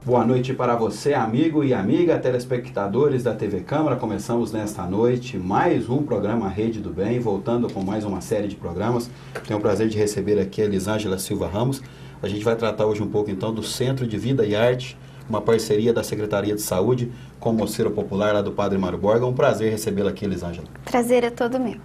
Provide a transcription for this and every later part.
Boa noite para você, amigo e amiga, telespectadores da TV Câmara. Começamos nesta noite mais um programa Rede do Bem, voltando com mais uma série de programas. Tenho o prazer de receber aqui a Elisângela Silva Ramos. A gente vai tratar hoje um pouco então do Centro de Vida e Arte, uma parceria da Secretaria de Saúde com o Mosteiro Popular lá do Padre Mário Borga. Um prazer recebê-la aqui, Elisângela. Prazer é todo meu.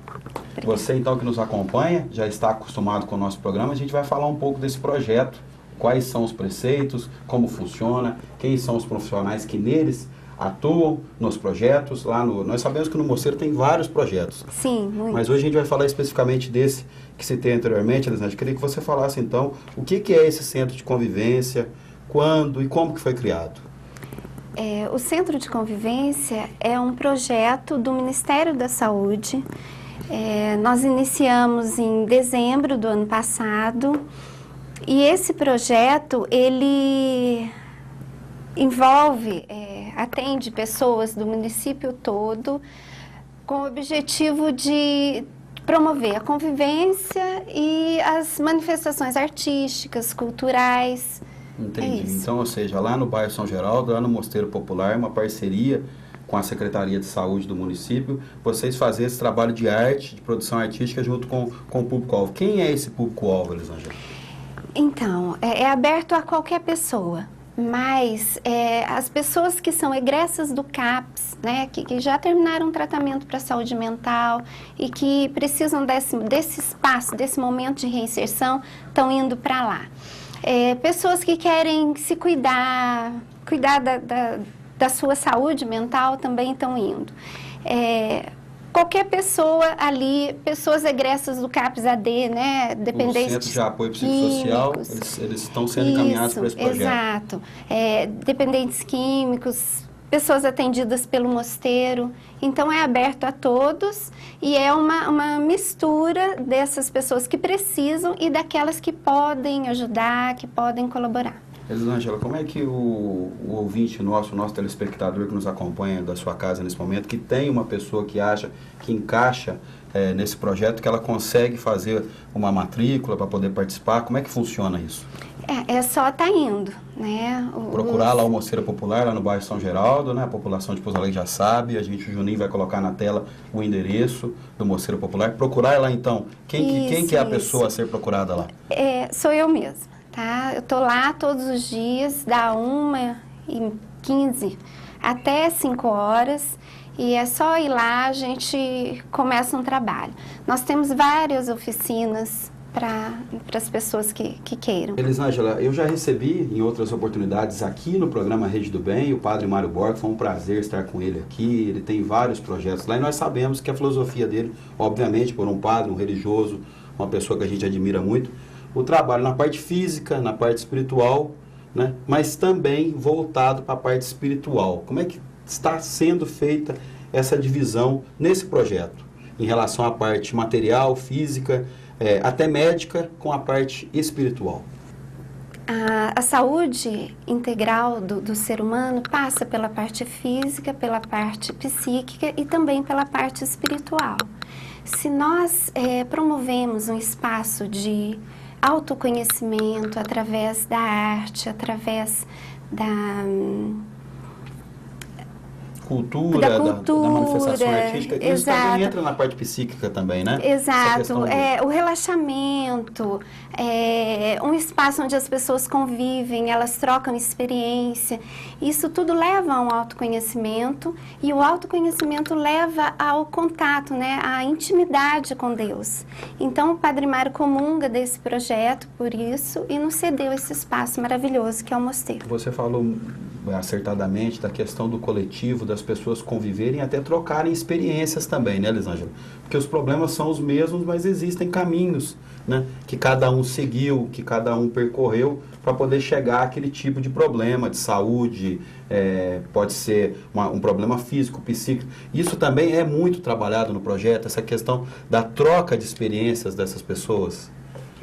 Você então que nos acompanha, já está acostumado com o nosso programa, a gente vai falar um pouco desse projeto. Quais são os preceitos, como funciona, quem são os profissionais que neles atuam nos projetos. Nós sabemos que no Mosteiro tem vários projetos. Sim, muito. Mas hoje a gente vai falar especificamente desse que citei anteriormente, Elisângela. Queria que você falasse então o que é esse centro de convivência, quando e como que foi criado. O Centro de Convivência é um projeto do Ministério da Saúde. Nós iniciamos em dezembro do ano passado. E esse projeto, ele atende pessoas do município todo com o objetivo de promover a convivência e as manifestações artísticas, culturais. Entendi. Então, ou seja, lá no bairro São Geraldo, lá no Mosteiro Popular, uma parceria com a Secretaria de Saúde do município, vocês fazem esse trabalho de arte, de produção artística junto com o público-alvo. Quem é esse público-alvo, Elisângela? Então, é aberto a qualquer pessoa, mas as pessoas que são egressas do CAPS, né, que já terminaram um tratamento para saúde mental e que precisam desse espaço, desse momento de reinserção, estão indo para lá. Pessoas que querem se cuidar da sua saúde mental também estão indo. Qualquer pessoa ali, pessoas egressas do CAPS-AD, né, dependentes... O Centro de Apoio Psicossocial, eles estão sendo encaminhados para esse projeto. Exato. Dependentes químicos, pessoas atendidas pelo mosteiro. Então, é aberto a todos e é uma mistura dessas pessoas que precisam e daquelas que podem ajudar, que podem colaborar. Elisângela, como é que o ouvinte nosso telespectador que nos acompanha da sua casa nesse momento, que tem uma pessoa que acha que encaixa nesse projeto, que ela consegue fazer uma matrícula para poder participar, como é que funciona isso? É só estar indo, né? Procurar lá o Mosteiro Popular, lá no bairro São Geraldo, né? A população de Pouso Alegre já sabe, o Juninho vai colocar na tela o endereço do Mosteiro Popular. Procurar lá então, quem que é a pessoa a ser procurada lá? Sou eu mesma. Tá? Eu estou lá todos os dias, da 1h15 até 5 horas, e é só ir lá, a gente começa um trabalho. Nós temos várias oficinas para as pessoas que queiram. Elisângela, eu já recebi em outras oportunidades aqui no programa Rede do Bem o Padre Mário Borga, foi um prazer estar com ele aqui, ele tem vários projetos lá e nós sabemos que a filosofia dele, obviamente por um padre, um religioso, uma pessoa que a gente admira muito, o trabalho na parte física, na parte espiritual, né? Mas também voltado para a parte espiritual. Como é que está sendo feita essa divisão nesse projeto, em relação à parte material, física, até médica, com a parte espiritual? A saúde integral do ser humano passa pela parte física, pela parte psíquica e também pela parte espiritual. Se nós promovemos um espaço de autoconhecimento através da arte, através da cultura, da manifestação artística, isso também entra na parte psíquica também, né? Exato, o relaxamento, um espaço onde as pessoas convivem, elas trocam experiência, isso tudo leva a um autoconhecimento e o autoconhecimento leva ao contato, né, à intimidade com Deus. Então o Padre Mário comunga desse projeto por isso e nos cedeu esse espaço maravilhoso que é o mosteiro. Você falou acertadamente da questão do coletivo, das pessoas conviverem e até trocarem experiências também, né, Elisângela? Porque os problemas são os mesmos, mas existem caminhos, né, que cada um seguiu, que cada um percorreu para poder chegar àquele tipo de problema de saúde, pode ser um problema físico, psíquico. Isso também é muito trabalhado no projeto, essa questão da troca de experiências dessas pessoas.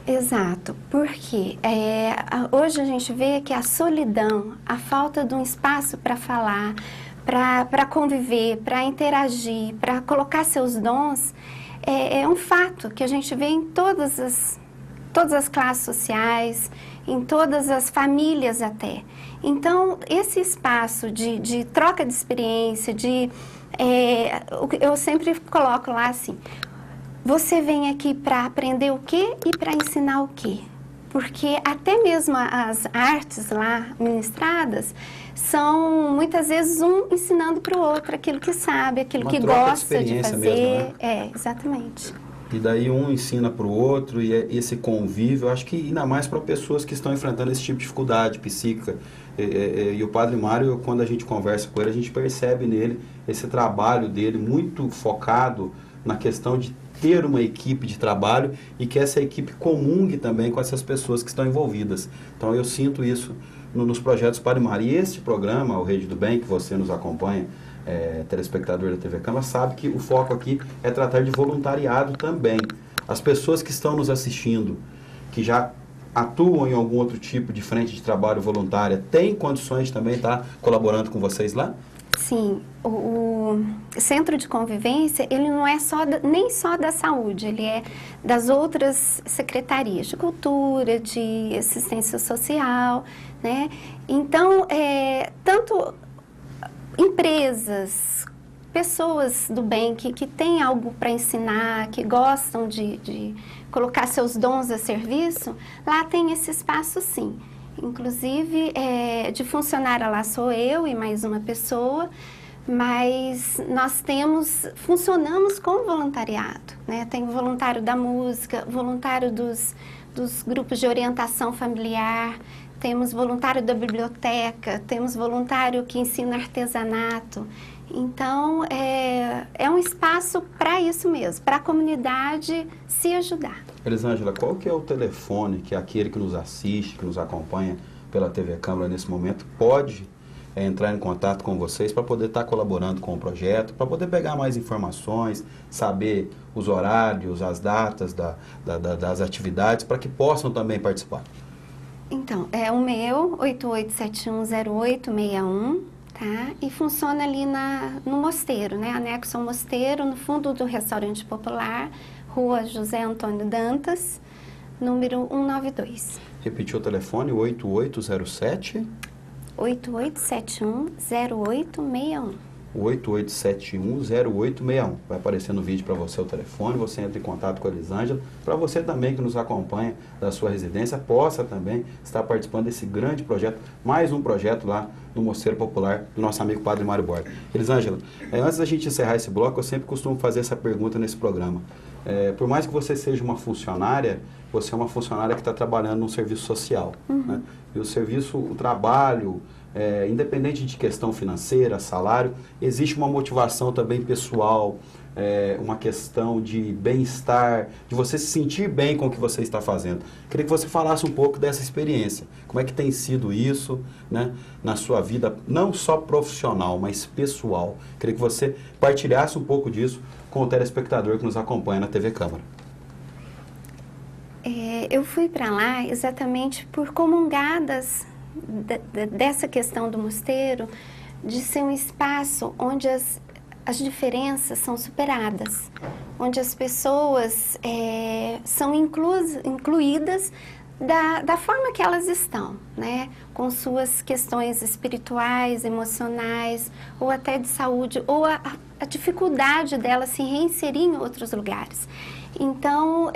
Exato, porque hoje a gente vê que a solidão, a falta de um espaço para falar, para conviver, para interagir, para colocar seus dons, é um fato que a gente vê em todas todas as classes sociais, em todas as famílias até. Então, esse espaço de troca de experiência, eu sempre coloco lá assim, você vem aqui para aprender o quê e para ensinar o quê? Porque até mesmo as artes lá ministradas são muitas vezes um ensinando para o outro aquilo que sabe, aquilo que gosta de fazer. Mesmo, né? Exatamente. E daí um ensina para o outro e esse convívio, eu acho que ainda mais para pessoas que estão enfrentando esse tipo de dificuldade psíquica. E o Padre Mário, quando a gente conversa com ele, a gente percebe nele esse trabalho dele muito focado na questão de ter uma equipe de trabalho e que essa equipe comungue também com essas pessoas que estão envolvidas. Então eu sinto isso nos projetos Padre Mário. E este programa, o Rede do Bem, que você nos acompanha, telespectador da TV Câmara, sabe que o foco aqui é tratar de voluntariado também. As pessoas que estão nos assistindo, que já atuam em algum outro tipo de frente de trabalho voluntária, têm condições de também estar colaborando com vocês lá? Sim, o centro de convivência, ele não é nem só da saúde, ele é das outras secretarias de cultura, de assistência social, né? Então, tanto empresas, pessoas do bem que têm algo para ensinar, que gostam de colocar seus dons a serviço, lá tem esse espaço sim. Inclusive, de funcionária lá sou eu e mais uma pessoa, mas nós funcionamos com voluntariado, né? Tem voluntário da música, voluntário dos grupos de orientação familiar, temos voluntário da biblioteca, temos voluntário que ensina artesanato. Então, é um espaço para isso mesmo, para a comunidade se ajudar. Elisângela, qual que é o telefone que aquele que nos assiste, que nos acompanha pela TV Câmara nesse momento, pode entrar em contato com vocês para poder estar colaborando com o projeto, para poder pegar mais informações, saber os horários, as datas das atividades, para que possam também participar? Então, é o meu, 88710861, tá? E funciona ali no mosteiro, né? Anexo ao mosteiro, no fundo do restaurante popular, Rua José Antônio Dantas, número 192. Repetiu o telefone, 8807? 88710861. 88710861. Vai aparecer no vídeo para você o telefone, você entra em contato com a Elisângela, para você também que nos acompanha da sua residência, possa também estar participando desse grande projeto, mais um projeto lá no Mosteiro Popular do nosso amigo Padre Mário Borg. Elisângela, antes da gente encerrar esse bloco, eu sempre costumo fazer essa pergunta nesse programa. Por mais que você seja uma funcionária, você é uma funcionária que está trabalhando num serviço social, né? E o trabalho, independente de questão financeira, salário, existe uma motivação também pessoal, uma questão de bem-estar, de você se sentir bem com o que você está fazendo. Queria que você falasse um pouco dessa experiência. Como é que tem sido isso, né, na sua vida, não só profissional, mas pessoal. Queria que você partilhasse um pouco disso com o telespectador que nos acompanha na TV Câmara. Eu fui para lá exatamente por comungadas dessa questão do mosteiro, de ser um espaço onde as diferenças são superadas, onde as pessoas são incluídas da forma que elas estão, né? Com suas questões espirituais, emocionais, ou até de saúde, ou a dificuldade delas se reinserir em outros lugares. Então,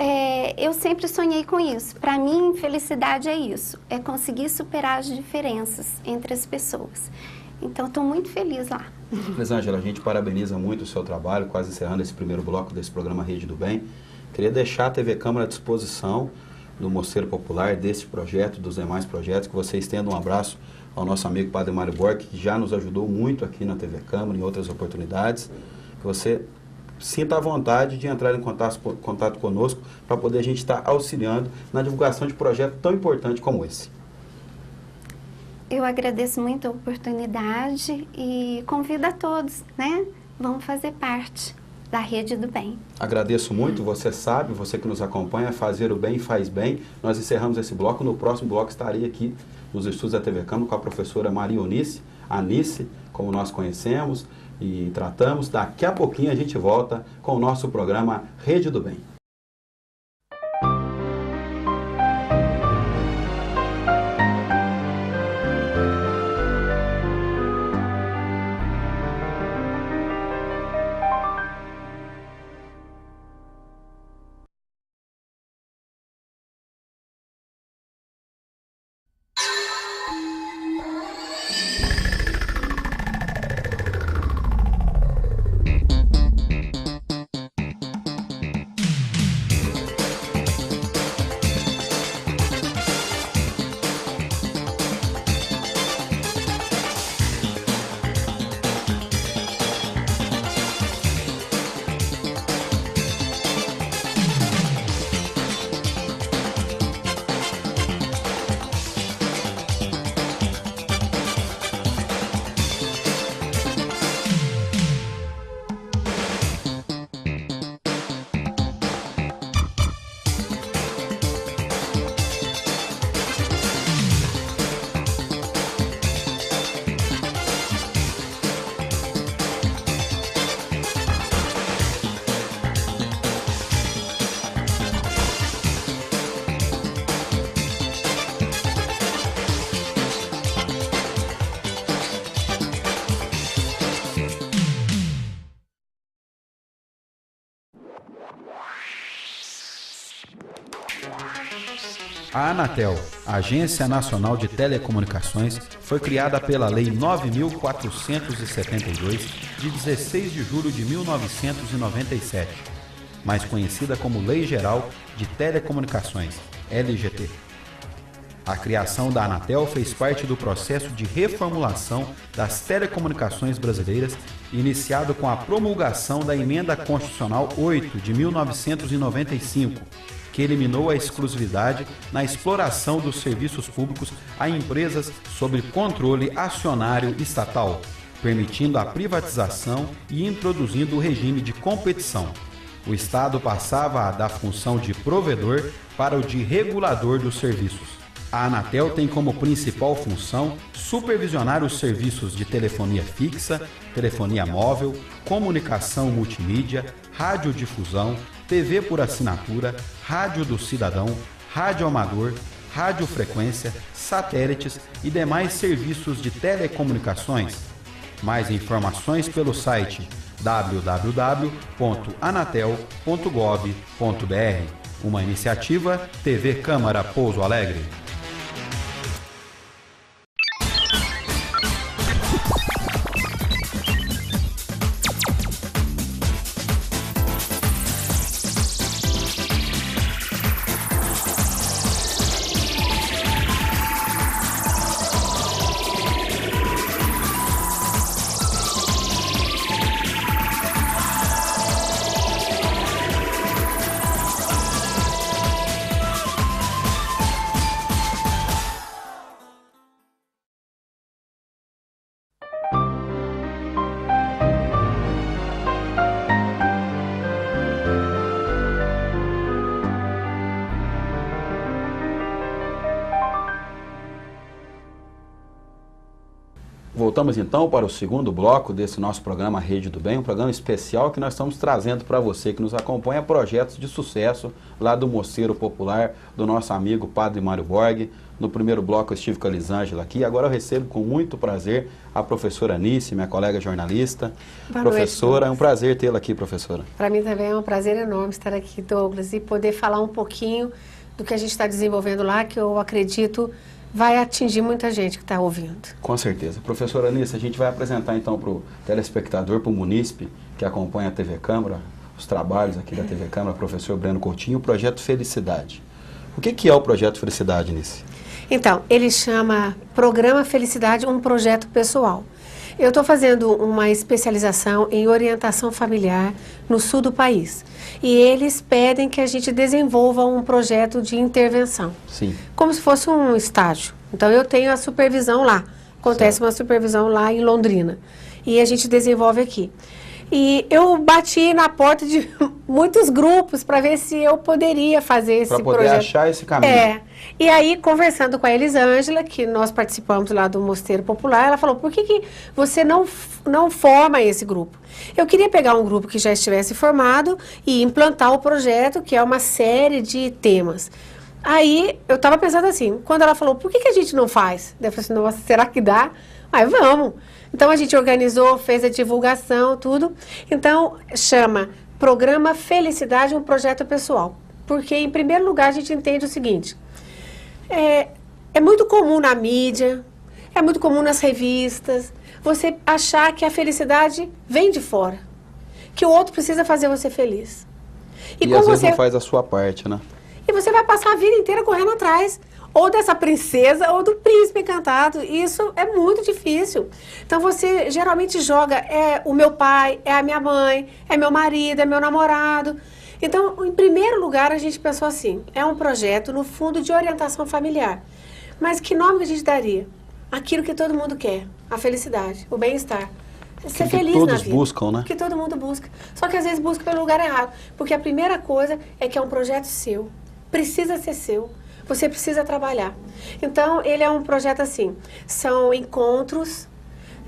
eu sempre sonhei com isso. Para mim, felicidade é isso, é conseguir superar as diferenças entre as pessoas. Então, estou muito feliz lá. Elisângela, a gente parabeniza muito o seu trabalho, quase encerrando esse primeiro bloco desse programa Rede do Bem. Queria deixar a TV Câmara à disposição do Mosteiro Popular, desse projeto, dos demais projetos, que vocês estendam um abraço ao nosso amigo Padre Mário Borg, que já nos ajudou muito aqui na TV Câmara, em outras oportunidades. Que você sinta a vontade de entrar em contato conosco para poder a gente estar auxiliando na divulgação de projeto tão importante como esse. Eu agradeço muito a oportunidade e convido a todos, né? Vamos fazer parte da Rede do Bem. Agradeço muito, você sabe, você que nos acompanha, fazer o bem faz bem. Nós encerramos esse bloco, no próximo bloco estarei aqui nos estúdios da TV Câmara com a professora Maria Anice, como nós conhecemos e tratamos. Daqui a pouquinho a gente volta com o nosso programa Rede do Bem. A Anatel, Agência Nacional de Telecomunicações, foi criada pela Lei 9.472, de 16 de julho de 1997, mais conhecida como Lei Geral de Telecomunicações, LGT. A criação da Anatel fez parte do processo de reformulação das telecomunicações brasileiras, iniciado com a promulgação da Emenda Constitucional 8 de 1995, que eliminou a exclusividade na exploração dos serviços públicos a empresas sob controle acionário estatal, permitindo a privatização e introduzindo o regime de competição. O Estado passava da função de provedor para o de regulador dos serviços. A Anatel tem como principal função supervisionar os serviços de telefonia fixa, telefonia móvel, comunicação multimídia, radiodifusão, TV por assinatura, rádio do cidadão, rádio amador, radiofrequência, satélites e demais serviços de telecomunicações. Mais informações pelo site www.anatel.gov.br. Uma iniciativa TV Câmara Pouso Alegre. Voltamos então para o segundo bloco desse nosso programa Rede do Bem, um programa especial que nós estamos trazendo para você que nos acompanha projetos de sucesso lá do Mosteiro Popular, do nosso amigo Padre Mário Borg. No primeiro bloco eu estive com a Elisângela aqui, agora eu recebo com muito prazer a professora Anice, minha colega jornalista. Boa professora, noite, é um prazer tê-la aqui, professora. Para mim também é um prazer enorme estar aqui, Douglas, e poder falar um pouquinho do que a gente está desenvolvendo lá, que eu acredito vai atingir muita gente que está ouvindo. Com certeza. Professora Anice, a gente vai apresentar então para o telespectador, para o munícipe que acompanha a TV Câmara, os trabalhos aqui da TV Câmara, professor Breno Coutinho, o Projeto Felicidade. O que é o Projeto Felicidade, Anice? Então, ele chama Programa Felicidade, um projeto pessoal. Eu estou fazendo uma especialização em orientação familiar no sul do país. E eles pedem que a gente desenvolva um projeto de intervenção. Sim. Como se fosse um estágio. Então, eu tenho a supervisão lá. Acontece uma supervisão lá em Londrina. E a gente desenvolve aqui. E eu bati na porta de muitos grupos para ver se eu poderia fazer esse projeto. Para poder achar esse caminho. É. E aí, conversando com a Elisângela, que nós participamos lá do Mosteiro Popular, ela falou, por que você não forma esse grupo? Eu queria pegar um grupo que já estivesse formado e implantar o projeto, que é uma série de temas. Aí, eu estava pensando assim, quando ela falou, por que a gente não faz? Eu falei assim, nossa, será que dá? Aí, vamos. Então, a gente organizou, fez a divulgação, tudo. Então, chama Programa Felicidade, um projeto pessoal. Porque, em primeiro lugar, a gente entende o seguinte, é muito comum na mídia, é muito comum nas revistas, você achar que a felicidade vem de fora, que o outro precisa fazer você feliz. E às vezes não faz a sua parte, né? E você vai passar a vida inteira correndo atrás, ou dessa princesa, ou do príncipe encantado. E isso é muito difícil. Então, você geralmente joga, o meu pai, é a minha mãe, é meu marido, é meu namorado. Então, em primeiro lugar, a gente pensou assim, é um projeto, no fundo, de orientação familiar. Mas que nome que a gente daria? Aquilo que todo mundo quer, a felicidade, o bem-estar. Ser feliz na vida. Que todos buscam, né? Que todo mundo busca. Só que às vezes busca pelo lugar errado. Porque a primeira coisa é que é um projeto seu. Precisa ser seu. Você precisa trabalhar. Então, ele é um projeto assim, são encontros,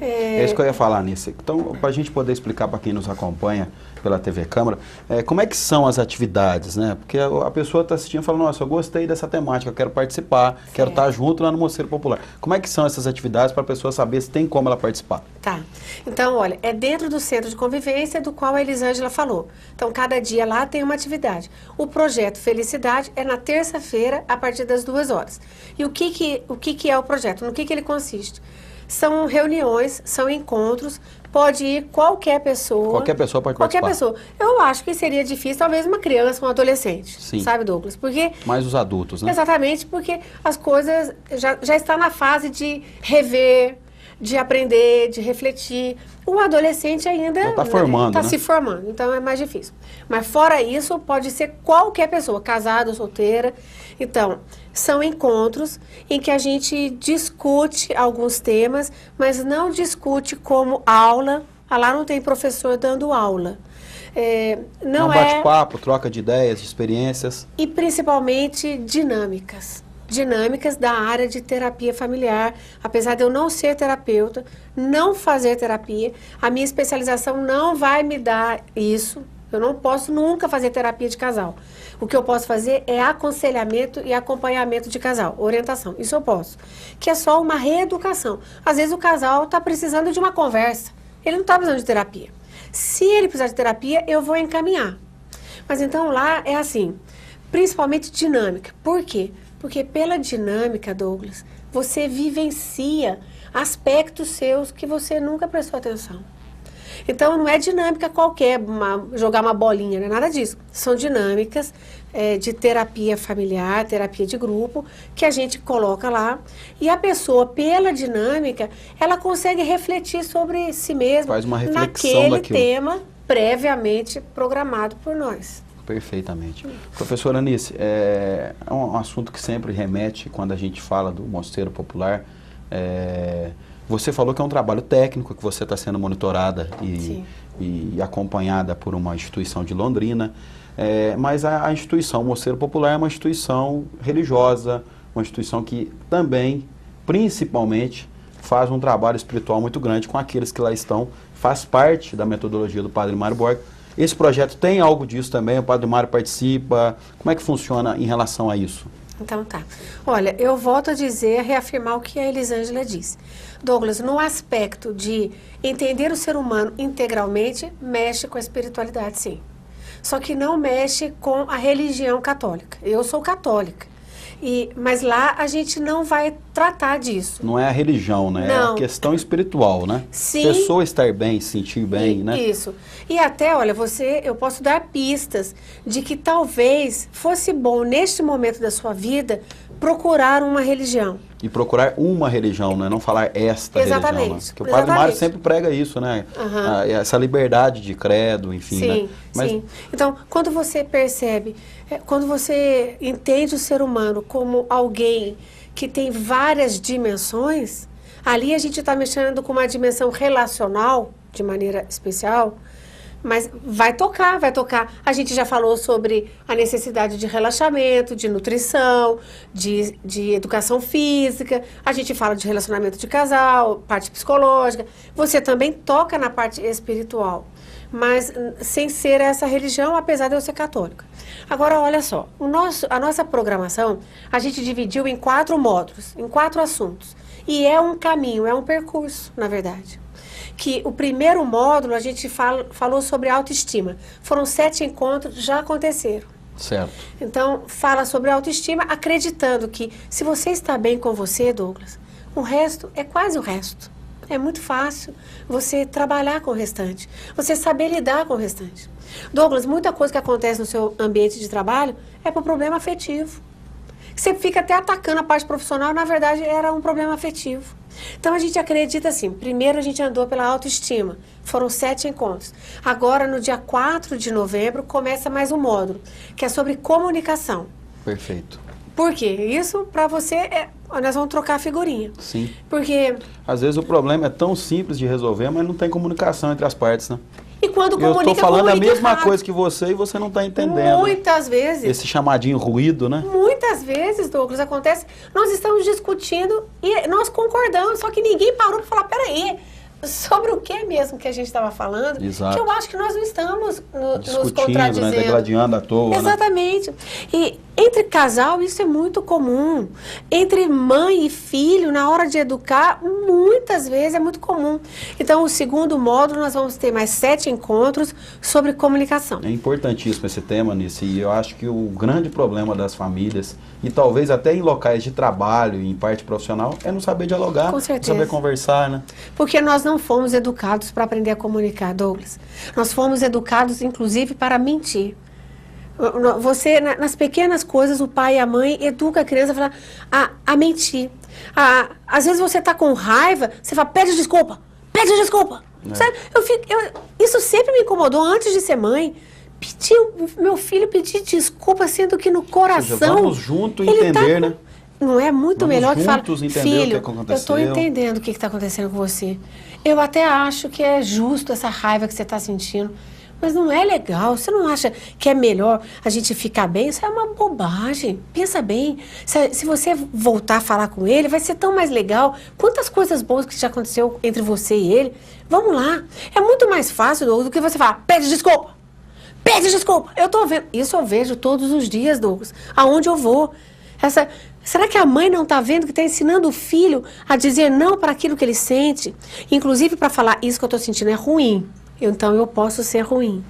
É isso que eu ia falar nisso. Então, para a gente poder explicar para quem nos acompanha pela TV Câmara, como é que são as atividades, né? Porque a pessoa está assistindo e fala, nossa, eu gostei dessa temática, eu quero participar, quero estar junto lá no Mosteiro Popular. Como é que são essas atividades para a pessoa saber se tem como ela participar? Tá. Então, olha, é dentro do centro de convivência do qual a Elisângela falou. Então, cada dia lá tem uma atividade. O projeto Felicidade é na terça-feira, a partir das 2 horas. E o que é o projeto? No que ele consiste? São reuniões, são encontros, pode ir qualquer pessoa. Qualquer pessoa pode participar. Qualquer pessoa. Eu acho que seria difícil, talvez, uma criança, um adolescente. Sim. Sabe, Douglas? Porque... Mais os adultos, né? Exatamente, porque as coisas já estão na fase de rever, de aprender, de refletir. O adolescente ainda está formando, está né? se formando, então é mais difícil. Mas fora isso, pode ser qualquer pessoa, casada ou solteira. Então, são encontros em que a gente discute alguns temas, mas não discute como aula. Lá não tem professor dando aula. Não é bate-papo, troca de ideias, de experiências. E principalmente dinâmicas. Dinâmicas da área de terapia familiar. Apesar de eu não ser terapeuta, não fazer terapia, a minha especialização não vai me dar isso. Eu não posso nunca fazer terapia de casal. O que eu posso fazer é aconselhamento e acompanhamento de casal, orientação. Isso eu posso. Que é só uma reeducação. Às vezes o casal está precisando de uma conversa. Ele não está precisando de terapia. Se ele precisar de terapia, eu vou encaminhar. Mas então lá é assim, principalmente dinâmica. Por quê? Porque pela dinâmica, Douglas, você vivencia aspectos seus que você nunca prestou atenção. Então, não é dinâmica qualquer, jogar uma bolinha, não é nada disso. São dinâmicas de terapia familiar, terapia de grupo, que a gente coloca lá. E a pessoa, pela dinâmica, ela consegue refletir sobre si mesma. Faz uma reflexão naquele daquilo. tema previamente programado por nós. Perfeitamente. Professora Anice, é um assunto que sempre remete quando a gente fala do Mosteiro Popular. Você falou que é um trabalho técnico, que você está sendo monitorada e acompanhada por uma instituição de Londrina, mas a instituição Mosteiro Popular é uma instituição religiosa, uma instituição que também, principalmente, faz um trabalho espiritual muito grande com aqueles que lá estão, faz parte da metodologia do Padre Mário Borg. Esse projeto tem algo disso também, o Padre Mário participa, como é que funciona em relação a isso? Então tá. Olha, eu volto a dizer, a reafirmar o que a Elisângela disse. Douglas, no aspecto de entender o ser humano integralmente, mexe com a espiritualidade, sim. Só que não mexe com a religião católica. Eu sou católica. Mas lá a gente não vai tratar disso. Não é a religião, né? Não. É a questão espiritual, né? Sim. Pessoa estar bem, se sentir bem, né? Isso. E até, olha, eu posso dar pistas de que talvez fosse bom, neste momento da sua vida, procurar uma religião. E procurar uma religião, né? Não falar esta Exatamente. religião. Né? Porque o Padre Mário sempre prega isso, né? Essa liberdade de credo, enfim, sim, né? Mas... Sim. Então, quando você percebe, quando você entende o ser humano como alguém que tem várias dimensões, ali a gente está mexendo com uma dimensão relacional, de maneira especial, mas vai tocar. A gente já falou sobre a necessidade de relaxamento, de nutrição, de educação física. A gente fala de relacionamento de casal, parte psicológica. Você também toca na parte espiritual, mas sem ser essa religião, apesar de eu ser católica. Agora, olha só, a nossa programação, a gente dividiu em 4 módulos, em 4 assuntos. E é um caminho, é um percurso, na verdade. Que o primeiro módulo a gente falou sobre autoestima. Foram 7 encontros, já aconteceram. Certo. Então, fala sobre autoestima, acreditando que se você está bem com você, Douglas, o resto é quase o resto. É muito fácil você trabalhar com o restante, você saber lidar com o restante. Douglas, muita coisa que acontece no seu ambiente de trabalho é por problema afetivo. Você fica até atacando a parte profissional, na verdade era um problema afetivo. Então a gente acredita assim, primeiro a gente andou pela autoestima, foram 7 encontros. Agora no dia 4 de novembro começa mais um módulo, que é sobre comunicação. Perfeito. Por quê? Isso para você, nós vamos trocar a figurinha. Sim. Porque... Às vezes o problema é tão simples de resolver, mas não tem comunicação entre as partes, né? E quando comunica, eu estou falando a mesma errado. Coisa que você e você não está entendendo. Muitas vezes. Esse chamadinho ruído, né? Muitas vezes, Douglas, acontece, nós estamos discutindo e nós concordamos, só que ninguém parou para falar, peraí, sobre o que mesmo que a gente estava falando, Exato. que eu acho que nós não estamos nos Discutindo, contradizendo. né? Degladiando à toa. Exatamente. E entre casal isso é muito comum. Entre mãe e filho, na hora de educar, muitas vezes é muito comum. Então, o segundo módulo, nós vamos ter mais 7 encontros sobre comunicação. É importantíssimo esse tema, Nice, e eu acho que o grande problema das famílias, e talvez até em locais de trabalho, em parte profissional, é não saber dialogar, Com não certeza. saber conversar, né? Porque nós não fomos educados para aprender a comunicar, Douglas. Nós fomos educados, inclusive, para mentir. Você, nas pequenas coisas, o pai e a mãe educam a criança a mentir. Às vezes você está com raiva, você fala, pede desculpa, pede desculpa. Sabe? Isso sempre me incomodou antes de ser mãe. Meu filho pedir desculpa, sendo que no coração... Ou seja, vamos junto ele entender, tá, né? Não é muito Vamos melhor que falar, juntos entender filho, o que aconteceu. eu estou entendendo o que está acontecendo com você. Eu até acho que é justo essa raiva que você está sentindo, mas não é legal. Você não acha que é melhor a gente ficar bem? Isso é uma bobagem. Pensa bem. Se você voltar a falar com ele, vai ser tão mais legal. Quantas coisas boas que já aconteceu entre você e ele. Vamos lá. É muito mais fácil do que você falar, pede desculpa. Pede desculpa. Eu tô vendo. Isso eu vejo todos os dias, Douglas. Aonde eu vou. Será que a mãe não está vendo que está ensinando o filho a dizer não para aquilo que ele sente? Inclusive para falar, isso que eu estou sentindo é ruim. Então eu posso ser ruim.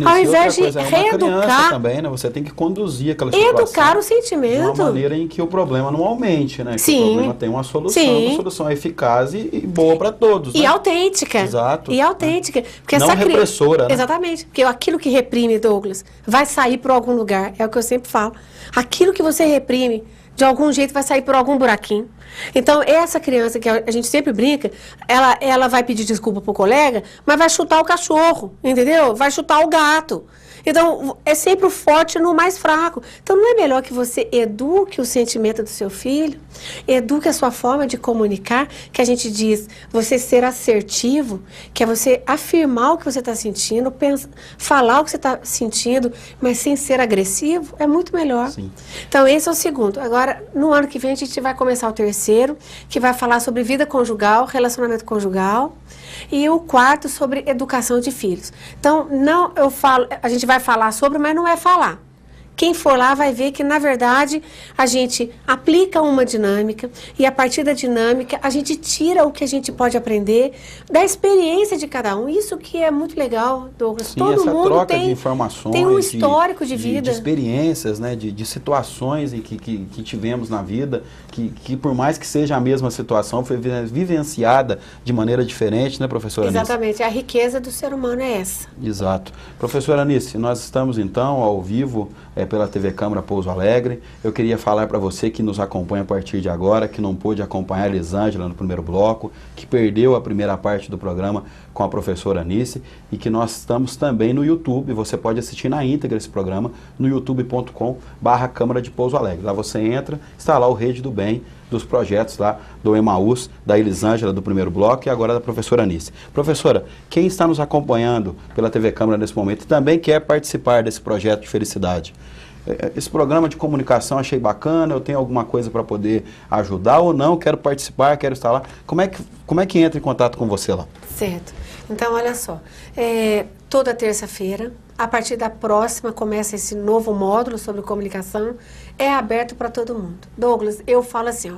Ao invés de reeducar também, né? Você tem que conduzir aquela situação. Educar o sentimento. De uma maneira em que o problema não aumente, né? Que Sim. o problema tem uma solução, Sim. uma solução eficaz e boa para todos. E né? autêntica. Exato. E autêntica. Porque Não repressora, né? Exatamente. Porque aquilo que reprime, Douglas, vai sair por algum lugar. É o que eu sempre falo. Aquilo que você reprime, de algum jeito vai sair por algum buraquinho. Então, essa criança que a gente sempre brinca, ela vai pedir desculpa pro colega, mas vai chutar o cachorro, entendeu? Vai chutar o gato. Então, é sempre o forte no mais fraco. Então, não é melhor que você eduque o sentimento do seu filho, eduque a sua forma de comunicar, que a gente diz, você ser assertivo, que é você afirmar o que você está sentindo, falar o que você está sentindo, mas sem ser agressivo, é muito melhor. Sim. Então, esse é o segundo. Agora, no ano que vem, a gente vai começar o terceiro, que vai falar sobre vida conjugal, relacionamento conjugal, e o quarto sobre educação de filhos. Então, a gente vai falar sobre, mas não é falar. Quem for lá vai ver que, na verdade, a gente aplica uma dinâmica e, a partir da dinâmica, a gente tira o que a gente pode aprender da experiência de cada um. Isso que é muito legal, Douglas. Sim, todo essa mundo troca de informações, tem um histórico de vida. De experiências, né, de situações em que tivemos na vida, que por mais que seja a mesma situação, foi vivenciada de maneira diferente, né, professora Anice? Exatamente. A riqueza do ser humano é essa. Exato. Professora Anice, nós estamos então ao vivo pela TV Câmara Pouso Alegre. Eu queria falar para você que nos acompanha a partir de agora, que não pôde acompanhar a Elisângela no primeiro bloco, que perdeu a primeira parte do programa com a professora Anice, e que nós estamos também no YouTube. Você pode assistir na íntegra esse programa no youtube.com/Câmara de Pouso Alegre. Lá você entra, está lá o Rede do Bem, dos projetos lá do Emaús, da Elisângela do primeiro bloco e agora da professora Anice. Professora, quem está nos acompanhando pela TV Câmara nesse momento e também quer participar desse projeto de felicidade, esse programa de comunicação achei bacana, eu tenho alguma coisa para poder ajudar ou não, quero participar, quero estar lá, como é que entra em contato com você lá? Certo. Então, olha só, toda terça-feira, a partir da próxima, começa esse novo módulo sobre comunicação, é aberto para todo mundo. Douglas, eu falo assim, ó,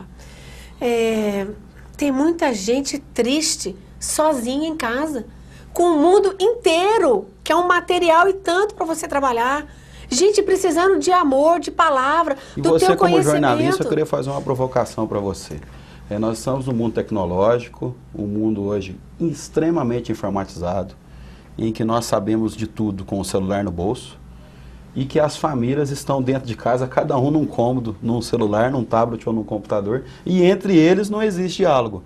tem muita gente triste, sozinha em casa, com o mundo inteiro, que é um material e tanto para você trabalhar. Gente precisando de amor, de palavra, do teu conhecimento. E você, como jornalista, eu queria fazer uma provocação para você. Nós estamos no mundo tecnológico, um mundo hoje extremamente informatizado, em que nós sabemos de tudo com o celular no bolso, e que as famílias estão dentro de casa, cada um num cômodo, num celular, num tablet ou num computador, e entre eles não existe diálogo.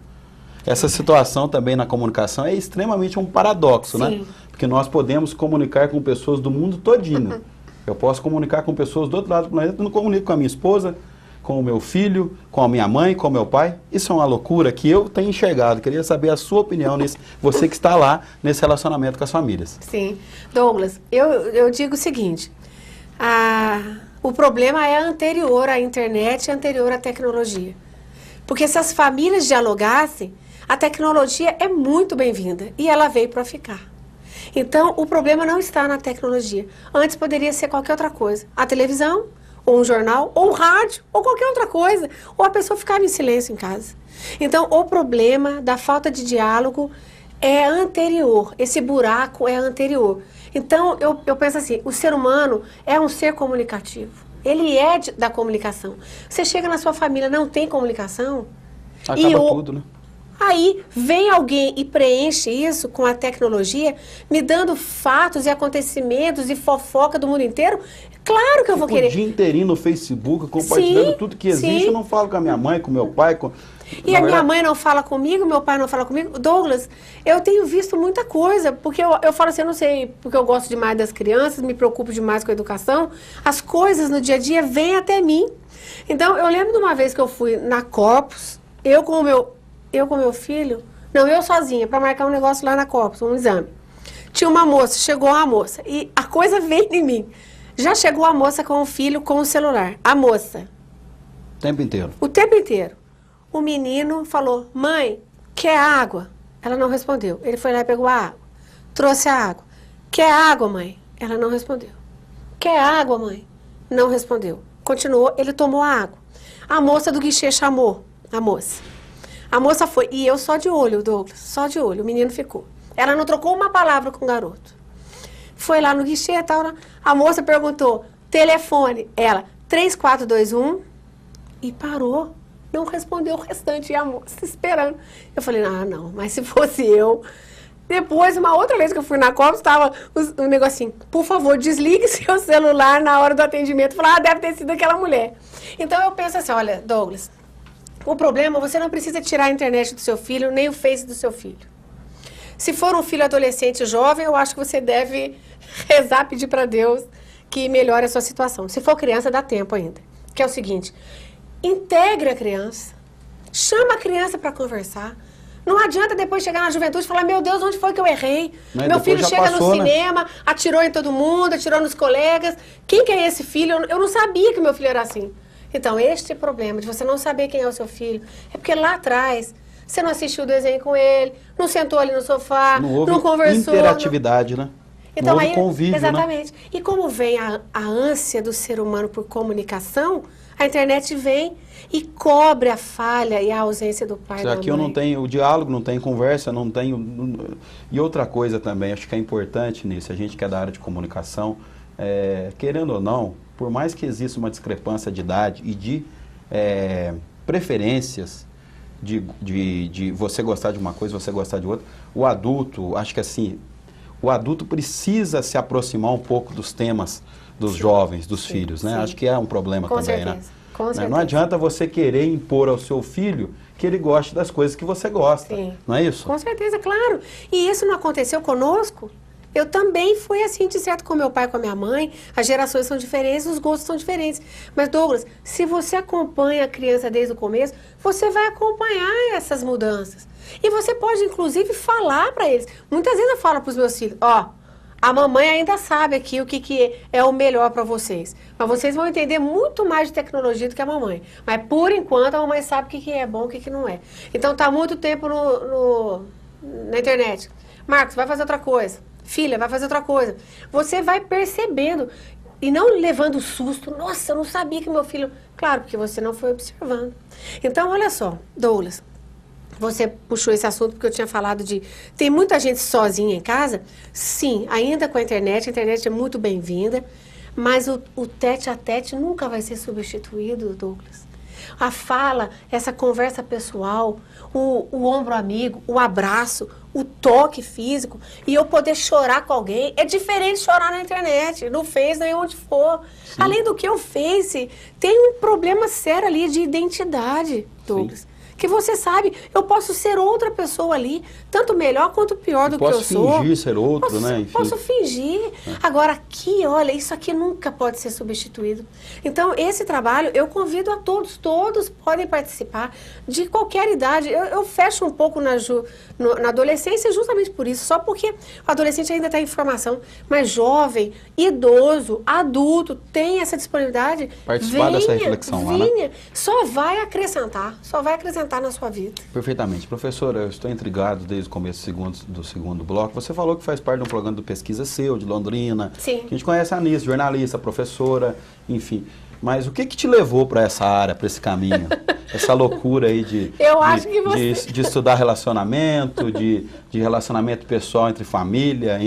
Essa situação também na comunicação é extremamente um paradoxo, né? Porque nós podemos comunicar com pessoas do mundo todinho. Eu posso comunicar com pessoas do outro lado do planeta, eu não comunico com a minha esposa, com o meu filho, com a minha mãe, com o meu pai. Isso é uma loucura que eu tenho enxergado. Queria saber a sua opinião nisso, você que está lá nesse relacionamento com as famílias. Sim. Douglas, eu digo o seguinte, o problema é anterior à internet, anterior à tecnologia. Porque se as famílias dialogassem, A tecnologia é muito bem-vinda e ela veio para ficar. Então, o problema não está na tecnologia. Antes poderia ser qualquer outra coisa. A televisão, ou um jornal, ou um rádio, ou qualquer outra coisa. Ou a pessoa ficava em silêncio em casa. Então, o problema da falta de diálogo é anterior. Esse buraco é anterior. Então, eu penso assim, o ser humano é um ser comunicativo. Ele é da comunicação. Você chega na sua família, não tem comunicação. Acaba tudo, né? Aí vem alguém e preenche isso com a tecnologia, me dando fatos e acontecimentos e fofoca do mundo inteiro. Claro que eu vou querer. O dia inteirinho no Facebook, compartilhando tudo que existe. Eu não falo com a minha mãe, com meu pai. E a minha mãe não fala comigo, meu pai não fala comigo. Douglas, eu tenho visto muita coisa, porque eu falo assim, eu não sei, porque eu gosto demais das crianças, me preocupo demais com a educação. As coisas no dia a dia vêm até mim. Então, eu lembro de uma vez que eu fui na Corpus, eu com meu filho, não, eu sozinha, para marcar um negócio lá na Corpus, um exame. Tinha uma moça, chegou uma moça, e a coisa veio em mim. Já chegou a moça com o filho, com o celular. A moça. O tempo inteiro. O tempo inteiro. O menino falou, mãe, quer água? Ela não respondeu. Ele foi lá e pegou a água. Trouxe a água. Quer água, mãe? Ela não respondeu. Quer água, mãe? Não respondeu. Continuou, ele tomou a água. A moça do guichê chamou a moça. A moça foi, e eu só de olho, Douglas, só de olho, o menino ficou. Ela não trocou uma palavra com o garoto. Foi lá no guichê e tal, a moça perguntou, telefone, ela, 3421, e parou. Não respondeu o restante, e a moça esperando. Eu falei, não, mas se fosse eu... Depois, uma outra vez que eu fui na Copa, estava um negocinho, por favor, desligue seu celular na hora do atendimento. Eu falei, deve ter sido aquela mulher. Então eu penso assim, olha, Douglas, o problema, você não precisa tirar a internet do seu filho, nem o Face do seu filho. Se for um filho adolescente jovem, eu acho que você deve rezar, pedir para Deus que melhore a sua situação. Se for criança, dá tempo ainda. Que é o seguinte, integre a criança, chama a criança para conversar. Não adianta depois chegar na juventude e falar, meu Deus, onde foi que eu errei? Mas meu filho chega passou, no cinema, atirou em todo mundo, atirou nos colegas. Quem que é esse filho? Eu não sabia que meu filho era assim. Então, este problema de você não saber quem é o seu filho, é porque lá atrás você não assistiu o desenho com ele, não sentou ali no sofá, não conversou. Interatividade, né? Então, não houve aí, convívio, exatamente. Né? E como vem a ânsia do ser humano por comunicação, a internet vem e cobre a falha e a ausência do pai e da mãe. Aqui eu não tenho o diálogo, não tenho conversa, não tenho... E outra coisa também, acho que é importante nisso, a gente que é da área de comunicação, querendo ou não, por mais que exista uma discrepância de idade e de preferências, de você gostar de uma coisa, você gostar de outra, o adulto, acho que assim, o adulto precisa se aproximar um pouco dos temas dos jovens, dos filhos, né? Acho que é um problema com também, certeza, né? Com certeza. Não adianta você querer impor ao seu filho que ele goste das coisas que você gosta, não é isso? Com certeza, claro. E isso não aconteceu conosco? Eu também fui assim, de certo, com meu pai e com a minha mãe. As gerações são diferentes, os gostos são diferentes. Mas, Douglas, se você acompanha a criança desde o começo, você vai acompanhar essas mudanças. E você pode, inclusive, falar para eles. Muitas vezes eu falo para os meus filhos, a mamãe ainda sabe aqui o que é o melhor para vocês. Mas vocês vão entender muito mais de tecnologia do que a mamãe. Mas, por enquanto, a mamãe sabe o que é bom e o que não é. Então, tá muito tempo na internet. Marcos, vai fazer outra coisa. Filha, vai fazer outra coisa. Você vai percebendo e não levando susto. Nossa, eu não sabia que meu filho... Claro, porque você não foi observando. Então, olha só, Douglas, você puxou esse assunto porque eu tinha falado de... Tem muita gente sozinha em casa? Sim, ainda com a internet é muito bem-vinda, mas o tete-a-tete nunca vai ser substituído, Douglas. A fala, essa conversa pessoal, o ombro amigo, o abraço, o toque físico, e eu poder chorar com alguém, é diferente de chorar na internet, no Face, nem onde for. Sim. Além do que o Face, tem um problema sério ali de identidade, Douglas. Sim. Que você sabe, eu posso ser outra pessoa ali, tanto melhor quanto pior do que eu sou. Posso fingir ser outro, né? Enfim. Posso fingir. Agora aqui, olha, isso aqui nunca pode ser substituído. Então, esse trabalho, eu convido a todos, todos podem participar, de qualquer idade. Eu fecho um pouco na adolescência justamente por isso, só porque o adolescente ainda está em formação, mas jovem, idoso, adulto, tem essa disponibilidade. Participar dessa reflexão lá, né? Só vai acrescentar acrescentar na sua vida. Perfeitamente. Professora, eu estou intrigado desde o começo do segundo bloco. Você falou que faz parte de um programa de pesquisa seu, de Londrina. Sim. Que a gente conhece a Anice, jornalista, professora, enfim. Mas o que te levou para essa área, para esse caminho? Essa loucura aí de estudar relacionamento, de relacionamento pessoal entre família,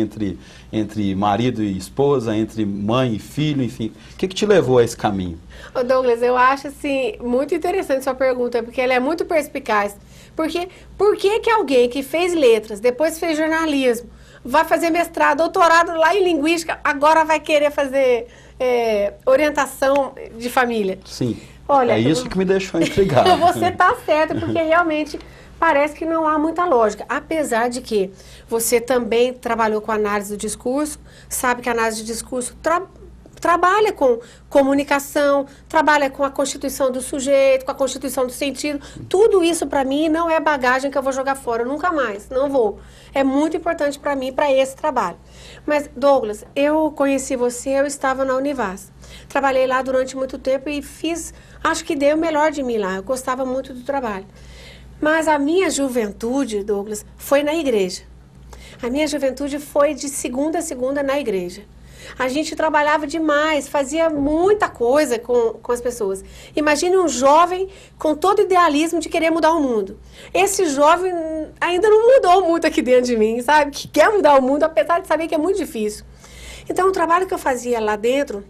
entre marido e esposa, entre mãe e filho, enfim. O que te levou a esse caminho? Ô Douglas, eu acho assim, muito interessante sua pergunta, porque ela é muito perspicaz. Porque por que alguém que fez letras, depois fez jornalismo, vai fazer mestrado, doutorado lá em linguística, agora vai querer fazer orientação de família? Sim. Olha, é isso que me deixou intrigado. Você está certo, porque realmente parece que não há muita lógica. Apesar de que você também trabalhou com análise do discurso, sabe que a análise de discurso trabalha com comunicação, trabalha com a constituição do sujeito, com a constituição do sentido. Tudo isso para mim não é bagagem que eu vou jogar fora, nunca mais, não vou. É muito importante para mim, para esse trabalho. Mas, Douglas, eu conheci você, eu estava na Univas. Trabalhei lá durante muito tempo e acho que dei o melhor de mim lá, eu gostava muito do trabalho. Mas a minha juventude, Douglas, foi na igreja. A minha juventude foi de segunda a segunda na igreja. A gente trabalhava demais, fazia muita coisa com as pessoas. Imagine um jovem com todo o idealismo de querer mudar o mundo. Esse jovem ainda não mudou muito aqui dentro de mim, sabe? Que quer mudar o mundo, apesar de saber que é muito difícil. Então, o trabalho que eu fazia lá dentro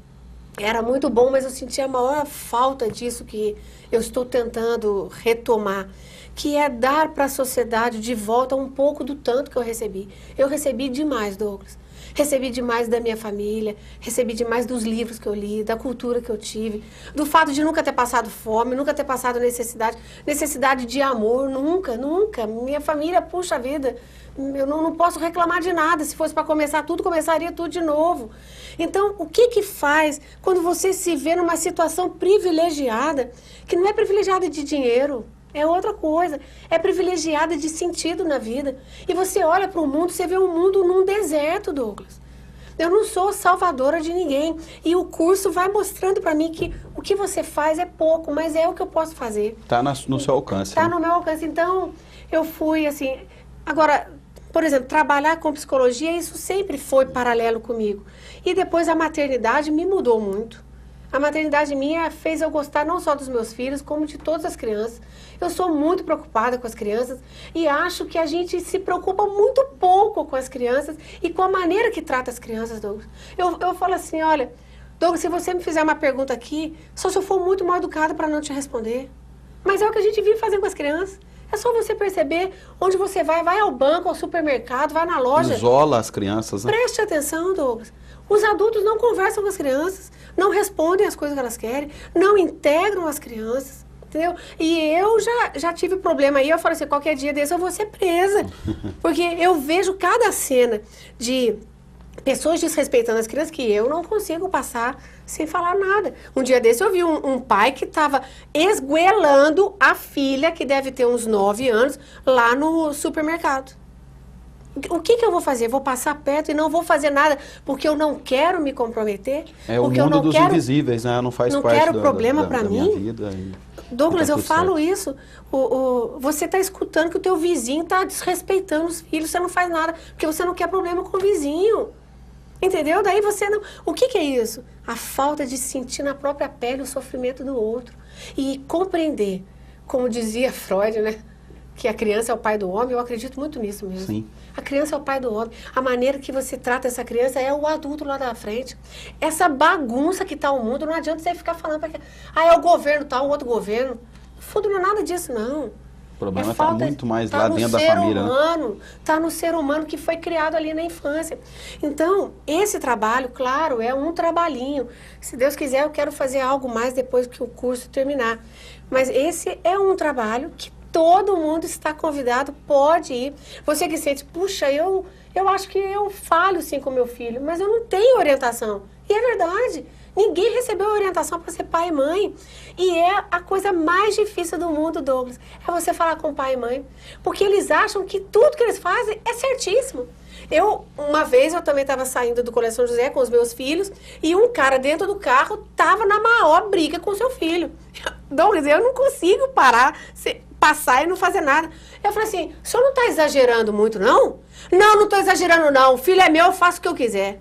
era muito bom, mas eu sentia a maior falta disso que eu estou tentando retomar, que é dar para a sociedade de volta um pouco do tanto que eu recebi. Eu recebi demais, Douglas. Recebi demais da minha família, recebi demais dos livros que eu li, da cultura que eu tive, do fato de nunca ter passado fome, nunca ter passado necessidade de amor, nunca, nunca. Minha família, puxa vida, eu não posso reclamar de nada. Se fosse para começar tudo, começaria tudo de novo. Então, o que faz quando você se vê numa situação privilegiada, que não é privilegiada de dinheiro, é outra coisa, é privilegiada de sentido na vida. E você olha para o mundo, você vê um mundo num deserto, Douglas. Eu não sou salvadora de ninguém. E o curso vai mostrando para mim que o que você faz é pouco, mas é o que eu posso fazer. Está no seu alcance. Está né? no meu alcance. Então, eu fui assim... Agora, por exemplo, trabalhar com psicologia, isso sempre foi paralelo comigo. E depois a maternidade me mudou muito. A maternidade minha fez eu gostar não só dos meus filhos, como de todas as crianças. Eu sou muito preocupada com as crianças e acho que a gente se preocupa muito pouco com as crianças e com a maneira que trata as crianças, Douglas. Eu falo assim, olha, Douglas, se você me fizer uma pergunta aqui, só se eu for muito mal educada para não te responder. Mas é o que a gente vive fazendo com as crianças. É só você perceber onde você vai ao banco, ao supermercado, vai na loja. Isola as crianças, né? Preste atenção, Douglas. Os adultos não conversam com as crianças, não respondem as coisas que elas querem, não integram as crianças, entendeu? E eu já tive problema aí, eu falo assim, qualquer dia desse eu vou ser presa. Porque eu vejo cada cena de pessoas desrespeitando as crianças que eu não consigo passar sem falar nada. Um dia desse eu vi um pai que estava esguelando a filha, que deve ter uns 9 anos, lá no supermercado. O que eu vou fazer? Vou passar perto e não vou fazer nada porque eu não quero me comprometer? É o porque mundo eu não dos quero, invisíveis, né? Não faz não parte quero problema para minha mim. vida. Douglas, tá eu tudo falo certo. isso. Você está escutando que o teu vizinho está desrespeitando os filhos, você não faz nada porque você não quer problema com o vizinho. Entendeu? Daí você não... O que é isso? A falta de sentir na própria pele o sofrimento do outro. E compreender, como dizia Freud, né? Que a criança é o pai do homem, eu acredito muito nisso mesmo. Sim. A criança é o pai do homem. A maneira que você trata essa criança é o adulto lá da frente. Essa bagunça que está o mundo, não adianta você ficar falando para que é o governo tal, o outro governo. Não é nada disso, não. O problema está muito mais lá dentro da família. Está no ser humano que foi criado ali na infância. Então, esse trabalho, claro, é um trabalhinho. Se Deus quiser, eu quero fazer algo mais depois que o curso terminar. Mas esse é um trabalho que todo mundo está convidado, pode ir. Você que sente, puxa, eu acho que eu falho sim com meu filho, mas eu não tenho orientação. E é verdade. Ninguém recebeu orientação para ser pai e mãe. E é a coisa mais difícil do mundo, Douglas. É você falar com pai e mãe. Porque eles acham que tudo que eles fazem é certíssimo. Uma vez, eu também estava saindo do Colégio São José com os meus filhos e um cara dentro do carro estava na maior briga com o seu filho. Douglas, eu não consigo parar. passar e não fazer nada. Eu falei assim, o senhor não está exagerando muito, não? Não, não estou exagerando, não. O filho é meu, eu faço o que eu quiser.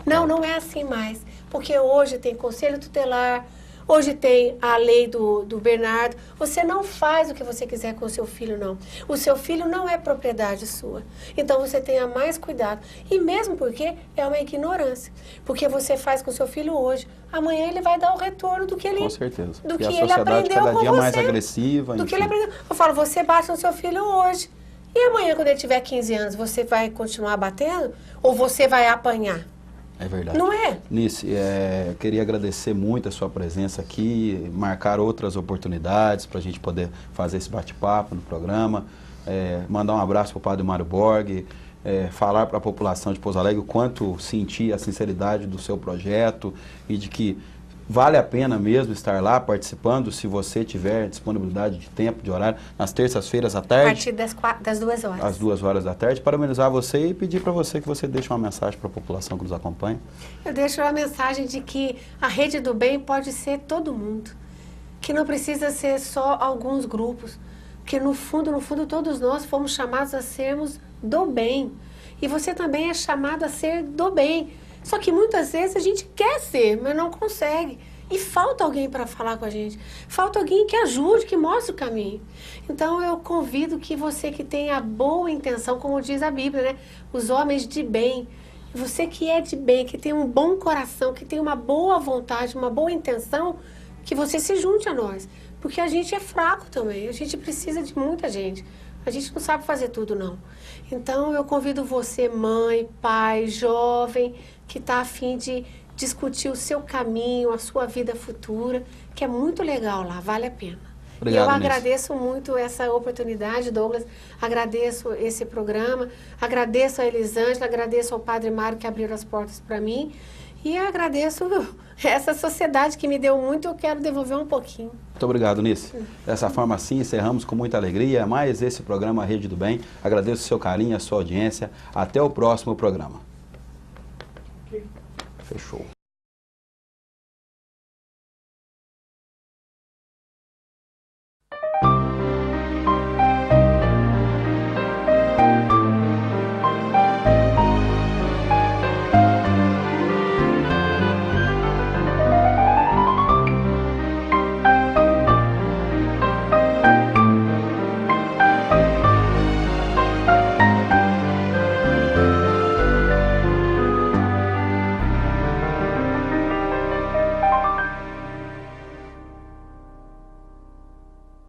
Não, não é assim mais. Porque hoje tem conselho tutelar, hoje tem a lei do Bernardo. Você não faz o que você quiser com o seu filho, não. O seu filho não é propriedade sua. Então você tenha mais cuidado. E mesmo porque é uma ignorância. Porque você faz com o seu filho hoje, amanhã ele vai dar o retorno do que ele, com certeza. do que que a ele sociedade aprendeu cada dia com mais você, agressiva. do que ele aprendeu. Eu falo, você bate no seu filho hoje. E amanhã, quando ele tiver 15 anos, você vai continuar batendo? Ou você vai apanhar? É verdade. Não é? Nice, eu queria agradecer muito a sua presença aqui, marcar outras oportunidades para a gente poder fazer esse bate-papo no programa, mandar um abraço para o Padre Mário Borg, falar para a população de Pouso Alegre o quanto senti a sinceridade do seu projeto e de que vale a pena mesmo estar lá participando, se você tiver disponibilidade de tempo, de horário, nas terças-feiras à tarde. A partir das 2 horas. Às 2 horas da tarde, parabenizar você e pedir para você que você deixe uma mensagem para a população que nos acompanha. Eu deixo uma mensagem de que a rede do bem pode ser todo mundo. Que não precisa ser só alguns grupos. Que no fundo, todos nós fomos chamados a sermos do bem. E você também é chamado a ser do bem. Só que muitas vezes a gente quer ser, mas não consegue. E falta alguém para falar com a gente. Falta alguém que ajude, que mostre o caminho. Então eu convido que você que tem a boa intenção, como diz a Bíblia, né? Os homens de bem. Você que é de bem, que tem um bom coração, que tem uma boa vontade, uma boa intenção, que você se junte a nós. Porque a gente é fraco também. A gente precisa de muita gente. A gente não sabe fazer tudo, não. Então eu convido você, mãe, pai, jovem, que está a fim de discutir o seu caminho, a sua vida futura, que é muito legal lá, vale a pena. Obrigado, e eu agradeço muito essa oportunidade, Douglas, agradeço esse programa, agradeço a Elisângela, agradeço ao Padre Mário que abriu as portas para mim e agradeço essa sociedade que me deu muito, eu quero devolver um pouquinho. Muito obrigado, Nice. Dessa forma, assim, encerramos com muita alegria mais esse programa Rede do Bem. Agradeço o seu carinho, a sua audiência. Até o próximo programa. Fechou.